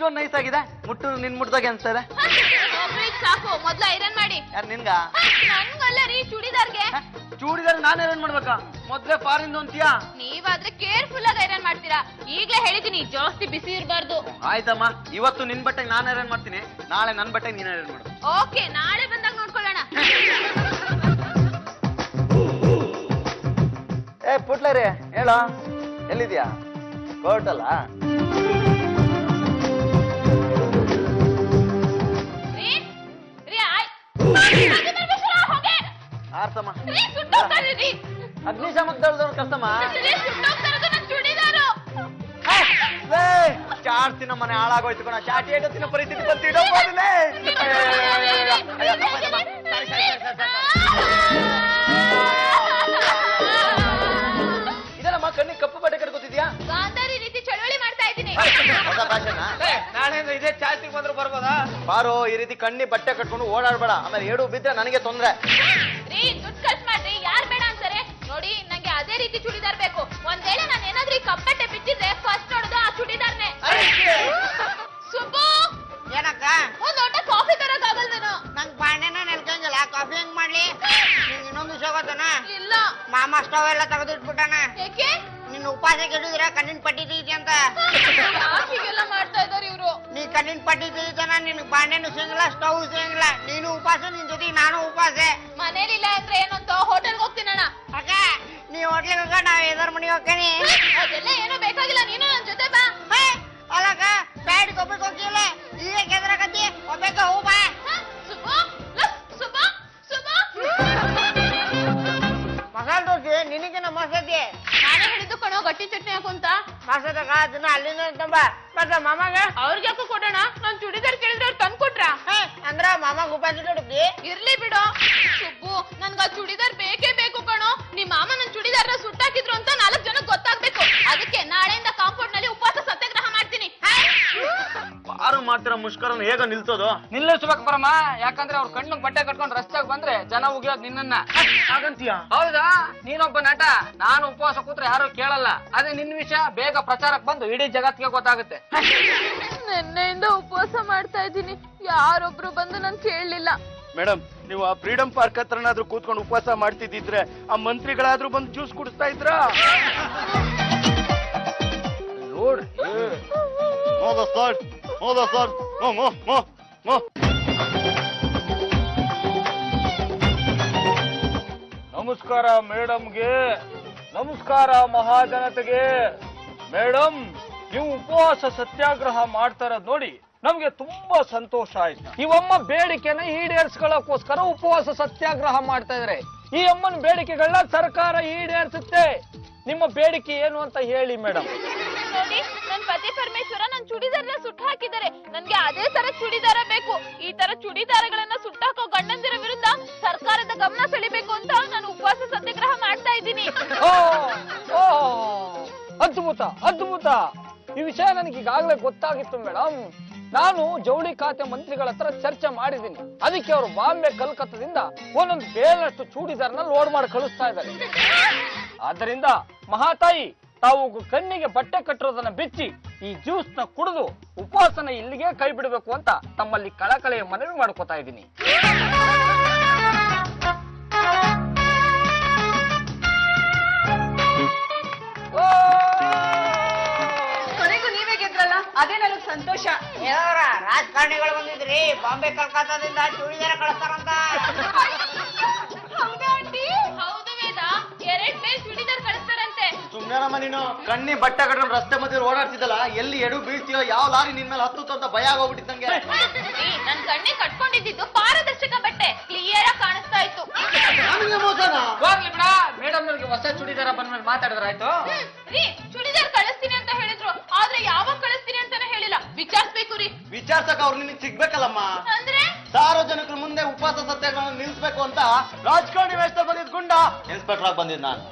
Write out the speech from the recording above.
ಇಷ್ಟೊಂದು ನೈಸ್ ಆಗಿದೆ, ಮುಟ್ಟು ನಿನ್ ಮುಟ್ದಾಗ ಅನ್ಸ್ತಾ ಇದೆ. ಸಾಕು, ಮೊದ್ಲು ಐರನ್ ಮಾಡಿ. ಯಾರು ನಿನ್ಗ? ನನ್ಗಲ್ಲ ರೀ, ಚೂಡಿದಾರ್ಗೆ. ಚೂಡಿದಾರ್ ನಾನು ಐರನ್ ಮಾಡ್ಬೇಕಾ? ಮೊದ್ಲೇ ಫಾರಿನ್ ಅಂತೀಯಾ? ನೀವಾದ್ರೆ ಕೇರ್ಫುಲ್ ಆಗಿ ಐರನ್ ಮಾಡ್ತೀರಾ. ಈಗ್ಲೇ ಹೇಳಿದೀನಿ, ಜಾಸ್ತಿ ಬಿಸಿ ಇರಬಾರ್ದು. ಆಯ್ತಮ್ಮ, ಇವತ್ತು ನಿನ್ ಬಟ್ಟೆಗೆ ನಾನು ಐರನ್ ಮಾಡ್ತೀನಿ, ನಾಳೆ ನನ್ ಬಟ್ಟೆಗೆ ನೀನ್ ಐರನ್ ಮಾಡು. ಓಕೆ, ನಾಳೆ ಬಂದಾಗ ನೋಡ್ಕೊಳ್ಳೋಣ. ಏ ಪುಟ್ಲರಿ, ಹೇಳ ಎಲ್ಲಿದ್ಯಾ? ಕೋರ್ಟಲ್ಲ? ಆರ್ತಮ್ಮ, ಅಗ್ನಿಶಾಮಕ ದಳದವ್ರ ಕಸ್ತಮ್ಮ. ಚಾಡ್ತಿನ ಮನೆ ಹಾಳಾಗೋಯ್ತು ಕಣ, ಚಾಟಿ ಹೇಗತ್ತಿನ ಪರಿಸ್ಥಿತಿ ಬಂತಿಡೋ. ಇದೆಲ್ಲಮ್ಮ ಕಣ್ಣಿಗೆ ಕಪ್ಪು ಬಟ್ಟೆ ಕಟ್ಕೋತಿದ್ಯಾ? ಗಾಂಧಾರಿ ರೀತಿ ಚಳವಳಿ ಮಾಡ್ತಾ ಇದ್ದೀನಿ. ನಾಳೆ ಇದೇ ಚಾಟಿಗೆ ಬಂದ್ರು ಬರ್ಬೋದಾ? ಬಾರೋ, ಈ ರೀತಿ ಕಣ್ಣಿ ಬಟ್ಟೆ ಕಟ್ಕೊಂಡು ಓಡಾಡ್ಬೇಡ, ಆಮೇಲೆ ಏಡು ಬಿದ್ರೆ ನನಗೆ ತೊಂದ್ರೆ. ದುಡ್ಡು ಖರ್ಚು ಮಾಡ್ರಿ, ಯಾರು ಬೇಡ ಅಂತಾರೆ? ನೋಡಿ, ನಂಗೆ ಅದೇ ರೀತಿ ಚೂಡಿದಾರ್ ಬೇಕು. ಒಂದ್ ವೇಳೆ ನಾನು ಏನಾದ್ರೂ ಈ ಕಪ್ಪಟ್ಟೆ ಬಿಚ್ಚಿದ್ರೆ ಫಸ್ಟ್ ನೋಡೋದು ಆ ಚೂಡಿದಾರ್ನೆ. ಸುಬ್ಬು, ಏನಕ್ಕ? ಒಂದ್ ಲೋಟ ಕಾಫಿ ತರಕಾಗಲ್ವೇನೋ? ನಂಗ್ ಬಾಂಡೆನ ನೆಲ್ಕಂಗಿಲ್ಲ, ಕಾಫಿ ಹೆಂಗ್ ಮಾಡ್ಲಿ? ನಿಂಗ್ ಇನ್ನೊಂದು ವಿಷಯ ಗೊತ್ತನ? ಇಲ್ಲ. ಮಾಮ ಸ್ಟವ್ ಎಲ್ಲ ತೆಗೆದಿಟ್ಬಿಟ್ಟಾನ. ಯಾಕೆ? ನಿನ್ನ ಉಪವಾಸ ಕೆಡಿದ್ರೆ ಕಣ್ಣಿನ ಪಟ್ಟಿ ತೆಗಿತಿ ಅಂತ. ಹೀಗೆಲ್ಲ ಮಾಡ್ತಾ ಇದಾರೆ ಇವ್ರು. ನೀ ಕಣ್ಣಿನ ಪಟ್ಟಿ ತೆಗಿತಾನ, ನಿನ್ ಬಾಂಡೆನು ಸಿಗಲ್ಲ, ಸ್ಟವ್ ಸಿಗಲ್ಲ. ನೀನು ಉಪವಾಸ, ನಿನ್ ಜೊತೆಗೆ ನಾನು ಉಪವಾಸ. ಮನೇಲಿಲ್ಲ ಅಂದ್ರೆ ಏನಂತ ಹೋಟೆಲ್ಗೆ ಹೋಗ್ತೀನಣ್ಣ. ಅಕ್ಕ, ನೀ ಹೋಟ್ಲಿಗೆ ಹೋಗ, ನಾವ್ ಎದರ್ ಮನೆಗೆ ಹೋಗ್ತೀನಿ. ಅದೆಲ್ಲ ಏನೋ ಬೇಕಾಗಿಲ್ಲ, ನೀನು ನನ್ ಜೊತೆ ಬಾ. ಅಲ್ಲಕ್ಕ, ಬ್ಯಾಡ್ ಒಬ್ಬಕ್ಕೆ ಹೋಗಿಲ್ಲ, ಈಗ ಕೆದ್ರಾಕತ್ತಿ, ಒಬ್ಬಕ್ಕೆ ಹೋಗ್ ಬಾ. ಸುಬ್ಬು, ಸುಬ್ಬು, ಸುಬ್ಬು. ಮಸಾಲೆ ದೋಸೆ ನಿನಗಿನ ಮಸತಿ. ನಾನೇ ಹೇಳಿದ್ದು ಕಣೋ, ಗಟ್ಟಿ ಚಟ್ನಿ ಹಾಕುಂತ. ಮಸದಕ್ಕ ಅದನ್ನ ಅಲ್ಲಿಂದ ತಂಬ. ಮತ್ತೆ ಮಾಮಾಗ ಅವ್ರಿಗೆ ಯಾಕೋ ಕೊಡೋಣ? ನಾನ್ ಚೂಡಿದಾರ್ ಕೇಳಿದ್ರೆ ಅವ್ರು ತಂದ್ ಕೊಟ್ರ? ಅಂದ್ರ ಮಾಮಾಗ ಉಪವಾಸ ಇಡ್ತಿ. ಇರ್ಲಿ ಬಿಡು. ಸುಬ್ಬು, ನನ್ಗ ಚೂಡಿದಾರ್ ಬೇಕೇ ಬೇಕು ಕಣೋ. ನಿಮ್ ಮಾಮ ನನ್ ಚೂಡಿದಾರ್ನ ಸುಟ್ಟಾಕಿದ್ರು ಅಂತ 4 ಜನಕ್ಕೆ ಗೊತ್ತಾಗ್ಬೇಕು. ಅದಕ್ಕೆ ನಾಳೆಯಿಂದ ಕಾಂಪೌಂಡ್ ನಲ್ಲಿ ಉಪವಾಸ ಸತ್ಯಾಗ್ರಹ ಮಾಡ್ತೀನಿ. ಬಾರು ಮಾಡ್ತಿರೋ ಮುಷ್ಕರನ ಹೇಗ ನಿಲ್ಸೋದು? ನಿಲ್ಲಿಸ್ಬೇಕು ಪರಮ, ಯಾಕಂದ್ರೆ ಅವ್ರ ಕಣ್ಣಿಗೆ ಬಟ್ಟೆ ಕಟ್ಕೊಂಡು ರಸ್ತೆಗೆ ಬಂದ್ರೆ ಜನ ಉಗಿಯೋದು ನಿನ್ನನ್ನ. ಹಾಗಂತೀಯ? ಹೌದಾ? ನೀನೊಬ್ಬ ನಟ, ನಾನು ಉಪವಾಸ ಕೂತ್ರೆ ಯಾರು ಕೇಳಲ್ಲ. ಅದೇ ನಿನ್ ವಿಷಯ ಬೇಗ ಪ್ರಚಾರಕ್ಕೆ ಬಂದು ಇಡೀ ಜಗತ್ತಿಗೆ ಗೊತ್ತಾಗುತ್ತೆ. ನಿನ್ನೆಯಿಂದ ಉಪವಾಸ ಮಾಡ್ತಾ ಇದ್ದೀನಿ, ಯಾರೊಬ್ರು ಬಂದು ನನ್ ಕೇಳಲಿಲ್ಲ. ಮೇಡಮ್, ನೀವು ಆ ಫ್ರೀಡಂ ಪಾರ್ಕ್ ಹತ್ರನಾದ್ರೂ ಕೂತ್ಕೊಂಡು ಉಪವಾಸ ಮಾಡ್ತಿದ್ದಿದ್ರೆ ಆ ಮಂತ್ರಿಗಳಾದ್ರೂ ಬಂದು ಜ್ಯೂಸ್ ಕುಡಿಸ್ತಾ ಇದ್ರ? ನೋಡ್ರಿ, ನಮಸ್ಕಾರ ಮೇಡಮ್ಗೆ, ನಮಸ್ಕಾರ ಮಹಾಜನತೆಗೆ. ಮೇಡಮ್, ನೀವು ಉಪವಾಸ ಸತ್ಯಾಗ್ರಹ ಮಾಡ್ತಾ ಇರೋದು ನೋಡಿ ನಮ್ಗೆ ತುಂಬಾ ಸಂತೋಷ ಆಯ್ತು. ಇವಮ್ಮ ಬೇಡಿಕೆನ ಈಡೇರಿಸ್ಕೊಳ್ಳೋಕೋಸ್ಕರ ಉಪವಾಸ ಸತ್ಯಾಗ್ರಹ ಮಾಡ್ತಾ ಇದ್ರೆ ಈ ಅಮ್ಮನ ಬೇಡಿಕೆಗಳನ್ನ ಸರ್ಕಾರ ಈಡೇರಿಸುತ್ತೆ. ನಿಮ್ಮ ಬೇಡಿಕೆ ಏನು ಅಂತ ಹೇಳಿ ಮೇಡಮ್. ನೋಡಿ, ನನ್ ಪತಿ ಪರಮೇಶ್ವರ ನನ್ ಚೂಡಿದಾರನ ಸುಟ್ಟು ಹಾಕಿದ್ದಾರೆ. ನನ್ಗೆ ಅದೇ ತರ ಚೂಡಿದಾರ ಬೇಕು. ಈ ತರ ಚೂಡಿದಾರಗಳನ್ನ ಸುಟ್ಟಾಕೋ ಗಂಡಂದಿರ ವಿರುದ್ಧ ಸರ್ಕಾರದ ಗಮನ ಸೆಳಿಬೇಕು ಅಂತ ನಾನು ಉಪವಾಸ ಸತ್ಯಾಗ್ರಹ ಮಾಡ್ತಾ ಇದ್ದೀನಿ. ಅದ್ಭುತ ಅದ್ಭುತ. ಈ ವಿಷಯ ನನಗೆ ಈಗಾಗಲೇ ಗೊತ್ತಾಗಿತ್ತು ಮೇಡಮ್. ನಾನು ಜವಳಿ ಖಾತೆ ಮಂತ್ರಿಗಳ ಹತ್ರ ಚರ್ಚೆ ಮಾಡಿದ್ದೀನಿ. ಅದಕ್ಕೆ ಅವರು ಬಾಂಬೆ ಕಲ್ಕತ್ತಾದಿಂದ ಒಂದೊಂದು ಬೇಲಷ್ಟು ಚೂಡಿದಾರನ ಲೋಡ್ ಮಾಡಿ ಕಳಿಸ್ತಾ ಇದ್ದಾರೆ. ಆದ್ದರಿಂದ ಮಹಾತಾಯಿ, ತಾವು ಕಣ್ಣಿಗೆ ಬಟ್ಟೆ ಕಟ್ಟಿರೋದನ್ನ ಬಿಚ್ಚಿ ಈ ಜ್ಯೂಸ್ ನ ಕುಡಿದು ಉಪವಾಸನ ಇಲ್ಲಿಗೆ ಕೈ ಬಿಡಬೇಕು ಅಂತ ತಮ್ಮಲ್ಲಿ ಕಳಕಳೆಯ ಮನವಿ ಮಾಡ್ಕೋತಾ ಇದ್ದೀನಿ. ಅದೇ ನನಗ್ ಸಂತೋಷ. ರಾಜಕಾರಣಿಗಳು ಬಂದಿದ್ರಿ, ಬಾಂಬೆ ಕಲ್ಕತ್ತಾದಿಂದ ಚೂಡಿದಾರ ಕಳಿಸ್ತಾರಂತ. ಹೌದು ವೇದ, 2 ಪೇರ್ ಚೂಡಿದಾರ್ ಕಳಿಸ್ತಾರಂತೆ. ಸುಮ್ನೆನಮ್ಮ ನೀನು. ಕಣ್ಣಿ ಬಟ್ಟೆ ಕಟ್ಕೊಂಡು ರಸ್ತೆ ಮಧ್ಯೆ ಓಡಾಡ್ತಿದ್ದಲ್ಲ, ಎಲ್ಲಿ ಎಡು ಬೀಳ್ತೀಯೋ, ಯಾವ ಲಾರಿ ನಿನ್ ಮೇಲೆ ಹತ್ತು ಅಂತ ಭಯ ಆಗೋಗ್ಬಿಟ್ಟಿತ್ತು ನಂಗೆ. ನನ್ ಕಣ್ಣಿ ಕಟ್ಕೊಂಡಿದ್ದು ಪಾರದರ್ಶಕ ಬಟ್ಟೆ, ಕ್ಲಿಯರ್ ಆಗಿ ಕಾಣಿಸ್ತಾ ಇತ್ತು. ಹೋಗ್ಲಿ ಬಿಡ, ಮೇಡಮ್ ನಮಗೆ ಹೊಸ ಚೂಡಿದಾರ ಬಂದ್ಮೇಲೆ ಮಾತಾಡಿದ್ರಾಯ್ತು. ರೀ, ಚೂಡಿದಾರ್ ಕಳಿಸ್ತೀನಿ ಅಂತ ಹೇಳಿದ್ರು, ಆದ್ರೆ ಯಾವಾಗ ಕಳಿಸ್ತೀನಿ ಅಂತಾನೆ ಹೇಳಿಲ್ಲ. ವಿಚಾರಿಸ್ಬೇಕು ರೀ. ವಿಚಾರ್ಸಕ್ ಅವ್ರು ನಿನಗೆ ಸಿಗ್ಬೇಕಲ್ಲಮ್ಮ. ಅಂದ್ರೆ ಸಾರ್ವಜನಿಕರ ಮುಂದೆ ಉಪವಾಸ ಸತ್ಯಾಗ್ರಹ ನಿಲ್ಸ್ಬೇಕು ಅಂತ ರಾಜಕಾರಣಿ ವೇಷದಲ್ಲಿ ಬಂದಿದ್ ಗುಂಡ ಇನ್ಸ್ಪೆಕ್ಟರ್ ಆಗಿ ಬಂದಿದ್ ನಾನು.